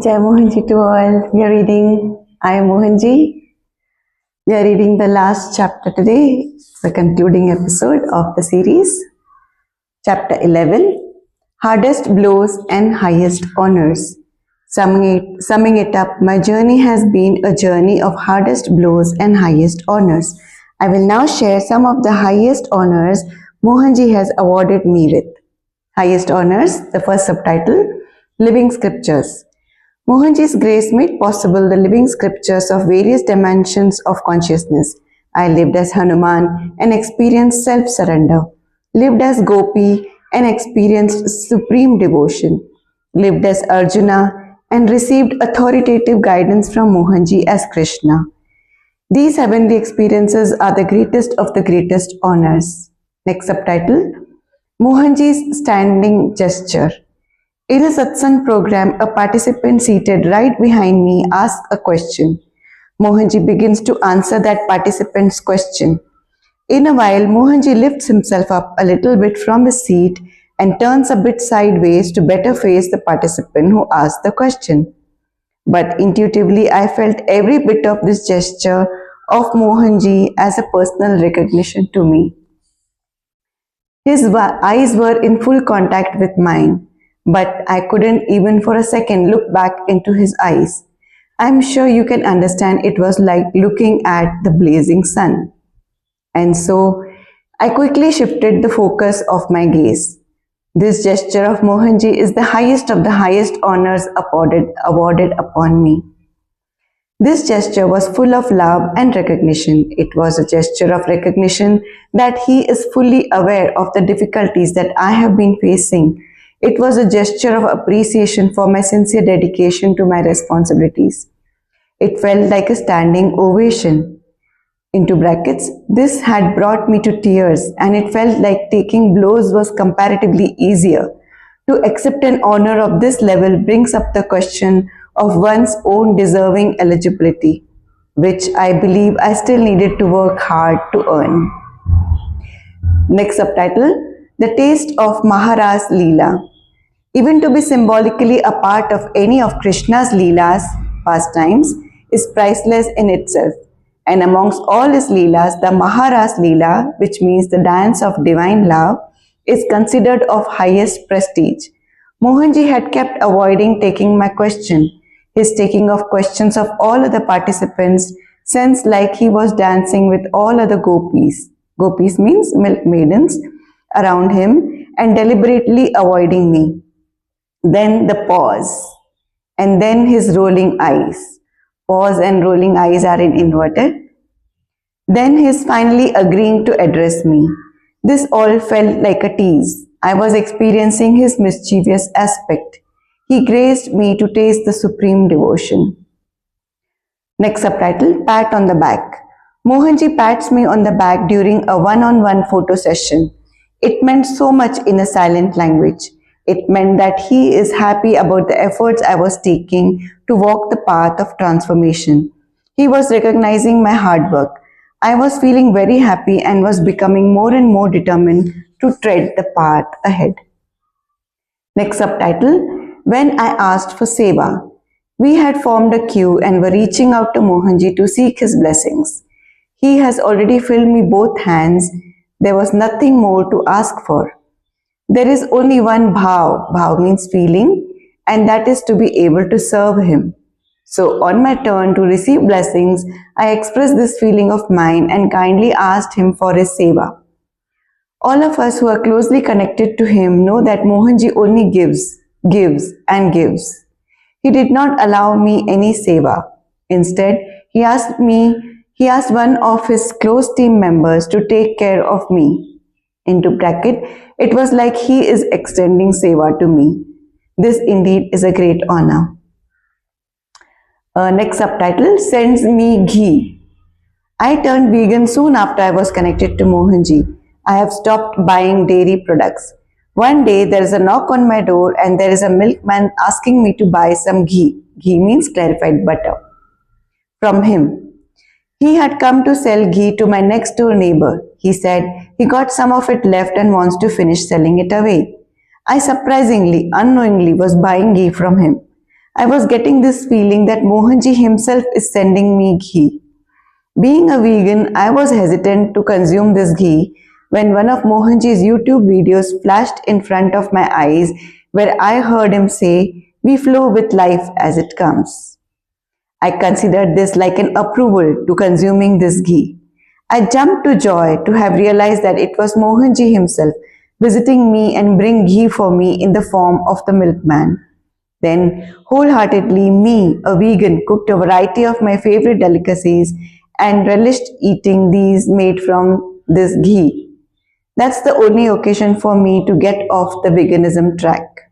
Jai Mohanji to all. I am Mohanji. We are reading the last chapter today, the concluding episode of the series. Chapter 11, Hardest Blows and Highest Honors. Summing it up, my journey has been a journey of hardest blows and highest honors. I will now share some of the highest honors Mohanji has awarded me with. Highest honors, the first subtitle, Living Scriptures. Mohanji's grace made possible the living scriptures of various dimensions of consciousness. I lived as Hanuman and experienced self-surrender, lived as Gopi and experienced supreme devotion, lived as Arjuna and received authoritative guidance from Mohanji as Krishna. These heavenly experiences are the greatest of the greatest honors. Next subtitle, Mohanji's standing gesture. In a satsang program, a participant seated right behind me asks a question. Mohanji begins to answer that participant's question. In a while, Mohanji lifts himself up a little bit from his seat and turns a bit sideways to better face the participant who asked the question. But intuitively, I felt every bit of this gesture of Mohanji as a personal recognition to me. His eyes were in full contact with mine. But I couldn't even for a second look back into his eyes. I'm sure you can understand it was like looking at the blazing sun. And so I quickly shifted the focus of my gaze. This gesture of Mohanji is the highest of the highest honors awarded upon me. This gesture was full of love and recognition. It was a gesture of recognition that he is fully aware of the difficulties that I have been facing. It was a gesture of appreciation for my sincere dedication to my responsibilities. It felt like a standing ovation. Into brackets, this had brought me to tears, and it felt like taking blows was comparatively easier. To accept an honor of this level brings up the question of one's own deserving eligibility, which I believe I still needed to work hard to earn. Next subtitle, The Taste of Mahara's Leela. Even to be symbolically a part of any of Krishna's Leelas, pastimes, is priceless in itself. And amongst all his Leelas, the Mahara's Leela, which means the dance of divine love, is considered of highest prestige. Mohanji had kept avoiding taking my question. His taking of questions of all other participants sounds like he was dancing with all other gopis. Gopis means milk maidens around him and deliberately avoiding me. Then the pause, and then his rolling eyes. Pause and rolling eyes are in inverted. Then his finally agreeing to address me. This all felt like a tease. I was experiencing his mischievous aspect. He graced me to taste the supreme devotion. Next subtitle, Pat on the Back. Mohanji pats me on the back during a one-on-one photo session. It meant so much in a silent language. It meant that he is happy about the efforts I was taking to walk the path of transformation. He was recognizing my hard work. I was feeling very happy and was becoming more and more determined to tread the path ahead. Next subtitle, When I Asked for Seva. We had formed a queue and were reaching out to Mohanji to seek his blessings. He has already filled me both hands. There was nothing more to ask for. There is only one bhav, bhav means feeling, and that is to be able to serve him. So on my turn to receive blessings, I expressed this feeling of mine and kindly asked him for his seva. All of us who are closely connected to him know that Mohanji only gives, and gives. He did not allow me any seva. Instead, he asked one of his close team members to take care of me. Into bracket, it was like he is extending seva to me. This indeed is a great honor. Next subtitle, Sends Me Ghee. I turned vegan soon after I was connected to Mohanji. I have stopped buying dairy products. One day there is a knock on my door and there is a milkman asking me to buy some ghee. Ghee means clarified butter. From him. He had come to sell ghee to my next door neighbor. He said he got some of it left and wants to finish selling it away. I surprisingly, unknowingly was buying ghee from him. I was getting this feeling that Mohanji himself is sending me ghee. Being a vegan, I was hesitant to consume this ghee when one of Mohanji's YouTube videos flashed in front of my eyes where I heard him say, "We flow with life as it comes." I considered this like an approval to consuming this ghee. I jumped to joy to have realized that it was Mohanji himself visiting me and bring ghee for me in the form of the milkman. Then, wholeheartedly, me, a vegan, cooked a variety of my favorite delicacies and relished eating these made from this ghee. That's the only occasion for me to get off the veganism track.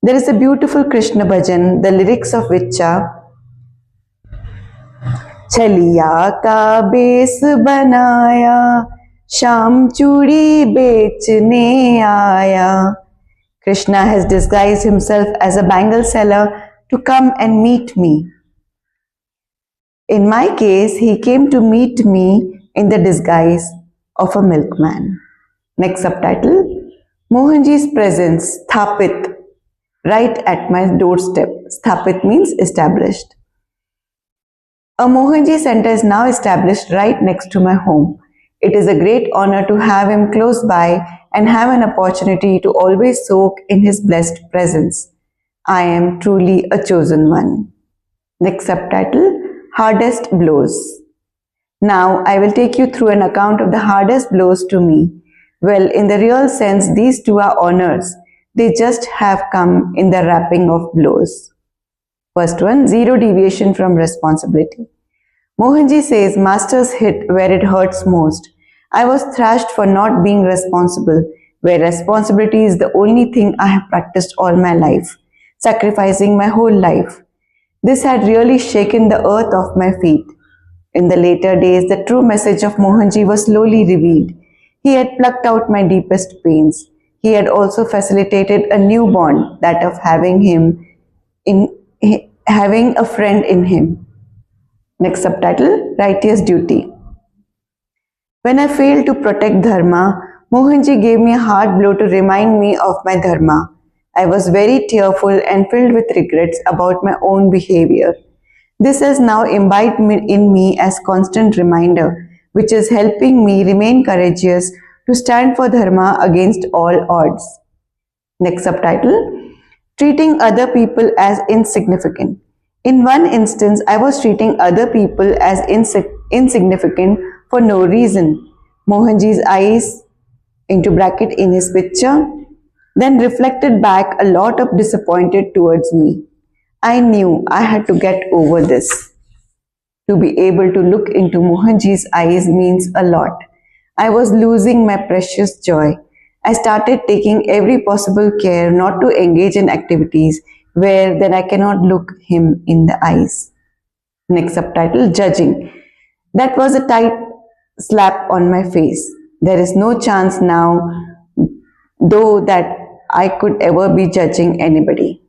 There is a beautiful Krishna bhajan, the lyrics of which are छलिया का base बनाया शाम चूड़ी बेचने आया. Krishna has disguised himself as a bangle seller to come and meet me. In my case, he came to meet me in the disguise of a milkman. Next subtitle, Mohanji's presence, Sthapit, right at my doorstep. Sthapit means established. A Mohanji center is now established right next to my home. It is a great honor to have him close by and have an opportunity to always soak in his blessed presence. I am truly a chosen one. Next subtitle, Hardest Blows. Now I will take you through an account of the hardest blows to me. Well, in the real sense, these two are honors. They just have come in the wrapping of blows. First one, zero deviation from responsibility. Mohanji says, masters hit where it hurts most. I was thrashed for not being responsible, where responsibility is the only thing I have practiced all my life, sacrificing my whole life. This had really shaken the earth off my feet. In the later days, the true message of Mohanji was slowly revealed. He had plucked out my deepest pains. He had also facilitated a new bond, that of having a friend in him. Next subtitle, Righteous Duty. When I failed to protect Dharma, Mohanji gave me a hard blow to remind me of my Dharma. I was very tearful and filled with regrets about my own behavior. This has now imbibed in me as constant reminder, which is helping me remain courageous to stand for Dharma against all odds. Next subtitle, Treating Other People as Insignificant. In one instance, I was treating other people as insignificant for no reason. Mohanji's eyes, into bracket in his picture, then reflected back a lot of disappointed towards me. I knew I had to get over this. To be able to look into Mohanji's eyes means a lot. I was losing my precious joy. I started taking every possible care not to engage in activities where then I cannot look him in the eyes. Next subtitle, Judging. That was a tight slap on my face. There is no chance now, though, that I could ever be judging anybody.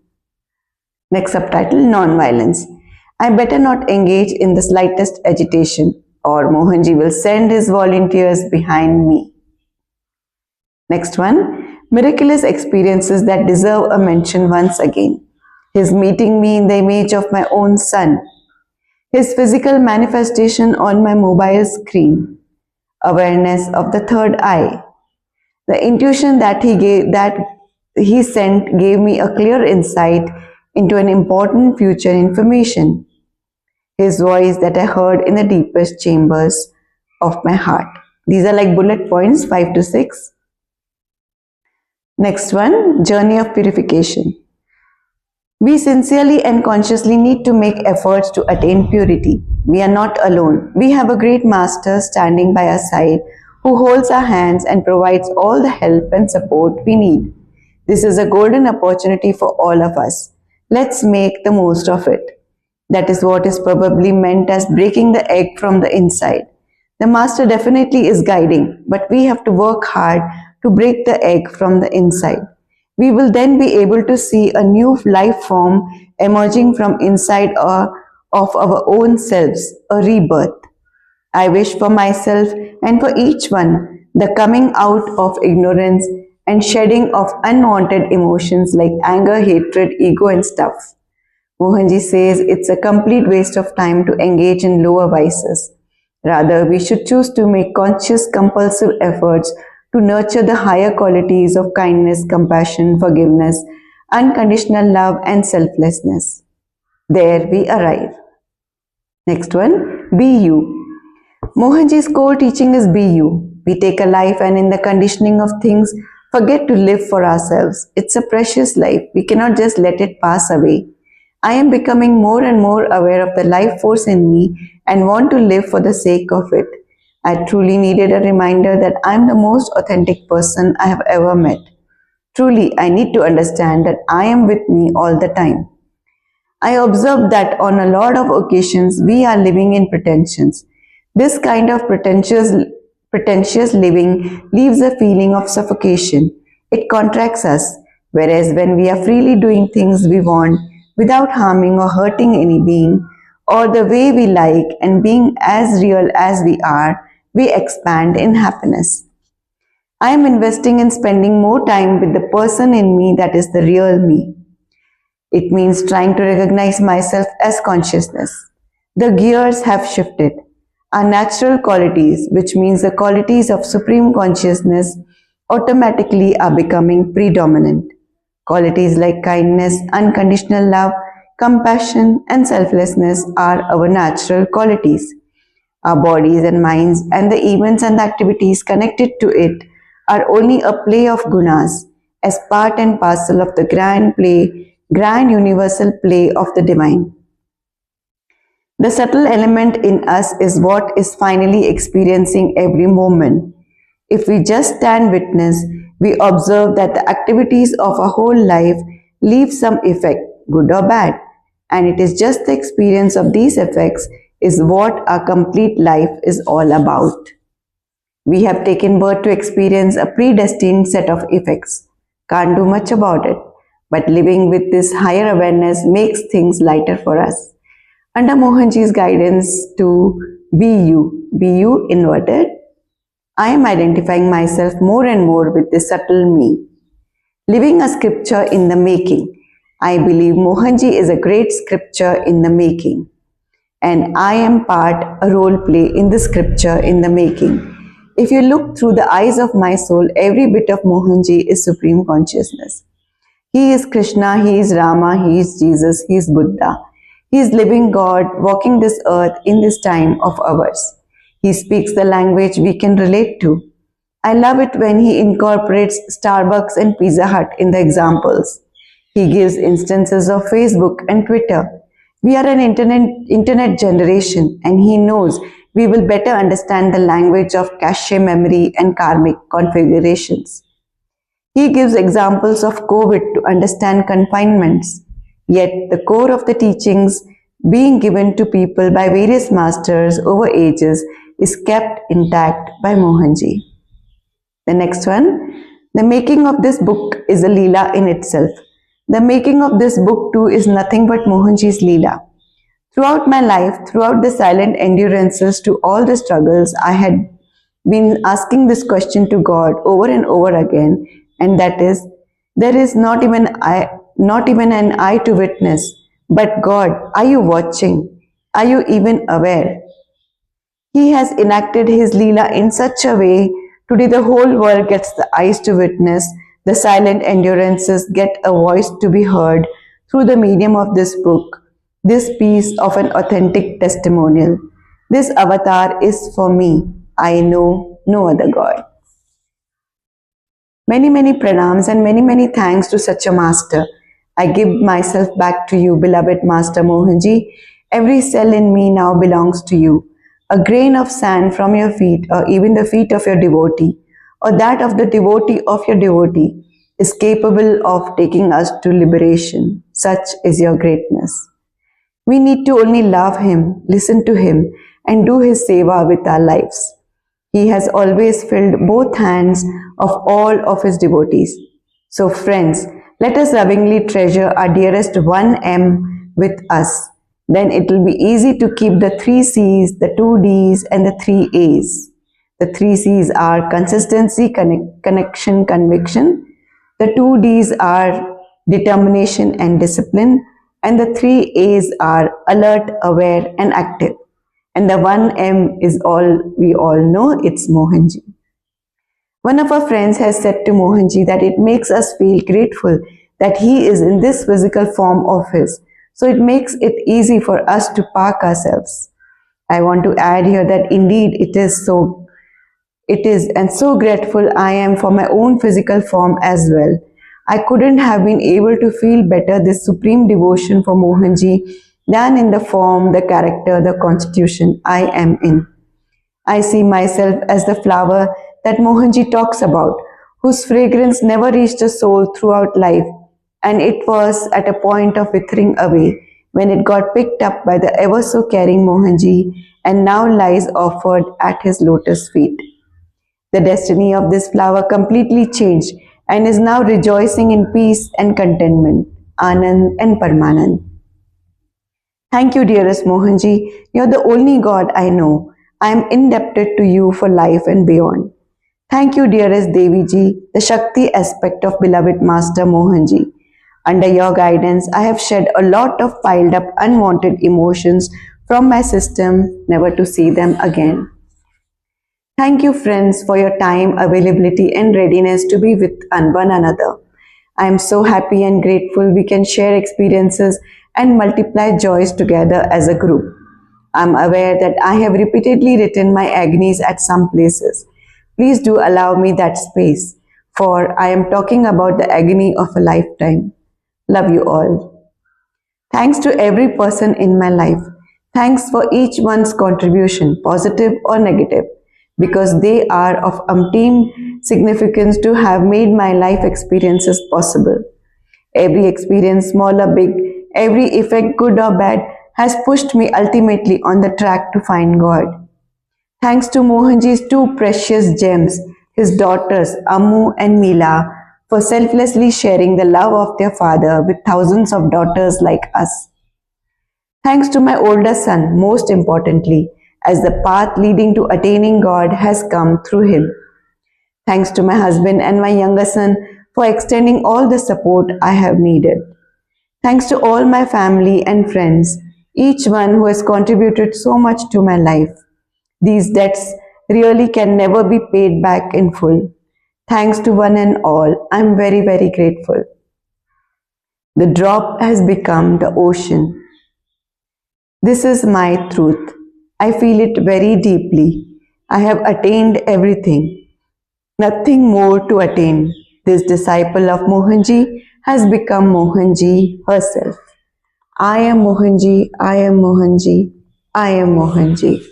Next subtitle, Non-Violence. I better not engage in the slightest agitation, or Mohanji will send his volunteers behind me. Next one, Miraculous Experiences that deserve a mention once again. His meeting me in the image of my own son. His physical manifestation on my mobile screen. Awareness of the third eye. The intuition that he sent gave me a clear insight into an important future information. His voice that I heard in the deepest chambers of my heart. These are like bullet points, 5 to 6. Next one, Journey of Purification. We sincerely and consciously need to make efforts to attain purity. We are not alone. We have a great master standing by our side who holds our hands and provides all the help and support we need. This is a golden opportunity for all of us. Let's make the most of it. That is what is probably meant as breaking the egg from the inside. The master definitely is guiding, but we have to work hard to break the egg from the inside. We will then be able to see a new life form emerging from inside of our own selves, a rebirth. I wish for myself and for each one the coming out of ignorance and shedding of unwanted emotions like anger, hatred, ego and stuff. Mohanji says it's a complete waste of time to engage in lower vices. Rather, we should choose to make conscious, compulsive efforts to nurture the higher qualities of kindness, compassion, forgiveness, unconditional love, and selflessness. There we arrive. Next one, be you. Mohanji's core teaching is be you. We take a life and in the conditioning of things, forget to live for ourselves. It's a precious life. We cannot just let it pass away. I am becoming more and more aware of the life force in me and want to live for the sake of it. I truly needed a reminder that I am the most authentic person I have ever met. Truly, I need to understand that I am with me all the time. I observed that on a lot of occasions we are living in pretensions. This kind of pretentious living leaves a feeling of suffocation. It contracts us, whereas when we are freely doing things we want without harming or hurting any being, or the way we like and being as real as we expand in happiness. I am investing in spending more time with the person in me that is the real me. It means trying to recognize myself as consciousness. The gears have shifted. Our natural qualities, which means the qualities of supreme consciousness, automatically are becoming predominant. Qualities like kindness, unconditional love, compassion, and selflessness are our natural qualities. Our bodies and minds and the events and the activities connected to it are only a play of gunas as part and parcel of the grand universal play of the divine. The subtle element in us is what is finally experiencing every moment. If we just stand witness, we observe that the activities of our whole life leave some effect, good or bad, and it is just the experience of these effects is what our complete life is all about. We have taken birth to experience a predestined set of effects. Can't do much about it, but living with this higher awareness makes things lighter for us. Under Mohanji's guidance to be you inverted, I am identifying myself more and more with this subtle me. Living a scripture in the making. I believe Mohanji is a great scripture in the making. And I am part a role play in the scripture in the making. If you look through the eyes of my soul, every bit of Mohanji is supreme consciousness. He is Krishna, he is Rama, he is Jesus, he is Buddha. He is living God walking this earth in this time of ours. He speaks the language we can relate to. I love it when he incorporates Starbucks and Pizza Hut in the examples. He gives instances of Facebook and Twitter. We are an internet generation and he knows we will better understand the language of cache memory and karmic configurations. He gives examples of COVID to understand confinements. Yet the core of the teachings being given to people by various masters over ages is kept intact by Mohanji. The next one, the making of this book is a Leela in itself. The making of this book too is nothing but Mohanji's Leela. Throughout my life, throughout the silent endurances to all the struggles, I had been asking this question to God over and over again, and that is, there is not even an eye to witness. But God, are you watching? Are you even aware? He has enacted his Leela in such a way, today the whole world gets the eyes to witness, the silent endurances get a voice to be heard through the medium of this book, this piece of an authentic testimonial. This avatar is for me. I know no other God. Many, many pranams and many, many thanks to such a master. I give myself back to you, beloved Master Mohanji. Every cell in me now belongs to you. A grain of sand from your feet, or even the feet of your devotee, or that of the devotee of your devotee, is capable of taking us to liberation. Such is your greatness. We need to only love him, listen to him, and do his seva with our lives. He has always filled both hands of all of his devotees. So friends, let us lovingly treasure our dearest 1M with us. Then it will be easy to keep the 3 C's, the 2 D's and the 3 A's. The 3 C's are consistency, connection, conviction. The 2 D's are determination and discipline. And the three A's are alert, aware, and active. And the one M is all we all know, it's Mohanji. One of our friends has said to Mohanji that it makes us feel grateful that he is in this physical form of his. So it makes it easy for us to park ourselves. I want to add here that indeed it is, and so grateful I am for my own physical form as well. I couldn't have been able to feel better this supreme devotion for Mohanji than in the form, the character, the constitution I am in. I see myself as the flower that Mohanji talks about, whose fragrance never reached a soul throughout life, and it was at a point of withering away when it got picked up by the ever so caring Mohanji and now lies offered at his lotus feet. The destiny of this flower completely changed and is now rejoicing in peace and contentment, Anand and Parmanand. Thank you, dearest Mohanji. You're the only God I know. I am indebted to you for life and beyond. Thank you, dearest Deviji, the Shakti aspect of beloved Master Mohanji. Under your guidance, I have shed a lot of piled up unwanted emotions from my system, never to see them again. Thank you, friends, for your time, availability, and readiness to be with one another. I am so happy and grateful we can share experiences and multiply joys together as a group. I am aware that I have repeatedly written my agonies at some places. Please do allow me that space, for I am talking about the agony of a lifetime. Love you all. Thanks to every person in my life. Thanks for each one's contribution, positive or negative, because they are of umpteen significance to have made my life experiences possible. Every experience, small or big, every effect, good or bad, has pushed me ultimately on the track to find God. Thanks to Mohanji's two precious gems, his daughters Ammu and Meela, for selflessly sharing the love of their father with thousands of daughters like us. Thanks to my older son, most importantly, as the path leading to attaining God has come through him. Thanks to my husband and my younger son for extending all the support I have needed. Thanks to all my family and friends, each one who has contributed so much to my life. These debts really can never be paid back in full. Thanks to one and all, I am very, very grateful. The drop has become the ocean. This is my truth. I feel it very deeply. I have attained everything. Nothing more to attain. This disciple of Mohanji has become Mohanji herself. I am Mohanji, I am Mohanji, I am Mohanji.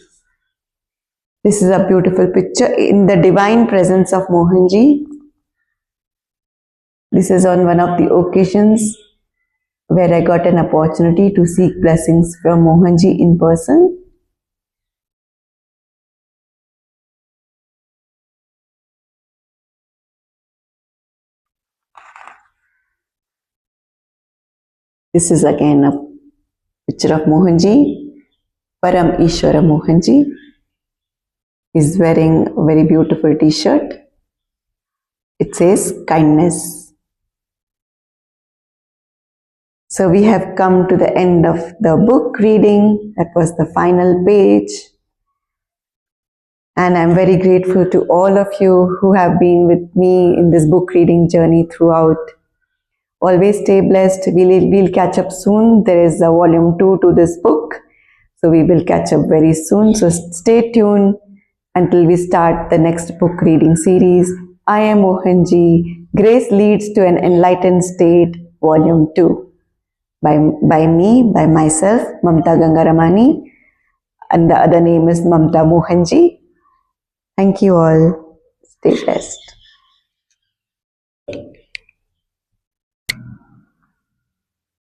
This is a beautiful picture in the divine presence of Mohanji. This is on one of the occasions where I got an opportunity to seek blessings from Mohanji in person. This is again a picture of Mohanji, Param Ishwara Mohanji. Is wearing a very beautiful t-shirt. It says kindness. So we have come to the end of the book reading. That was the final page. And I'm very grateful to all of you who have been with me in this book reading journey throughout. Always stay blessed. We'll catch up soon. There is a volume 2 to this book. So we will catch up very soon. So stay tuned until we start the next book reading series. I am Mohanji. Grace leads to an enlightened state, volume 2. By myself, Mamta Gangaramani, and the other name is Mamta Mohanji. Thank you all. Stay blessed.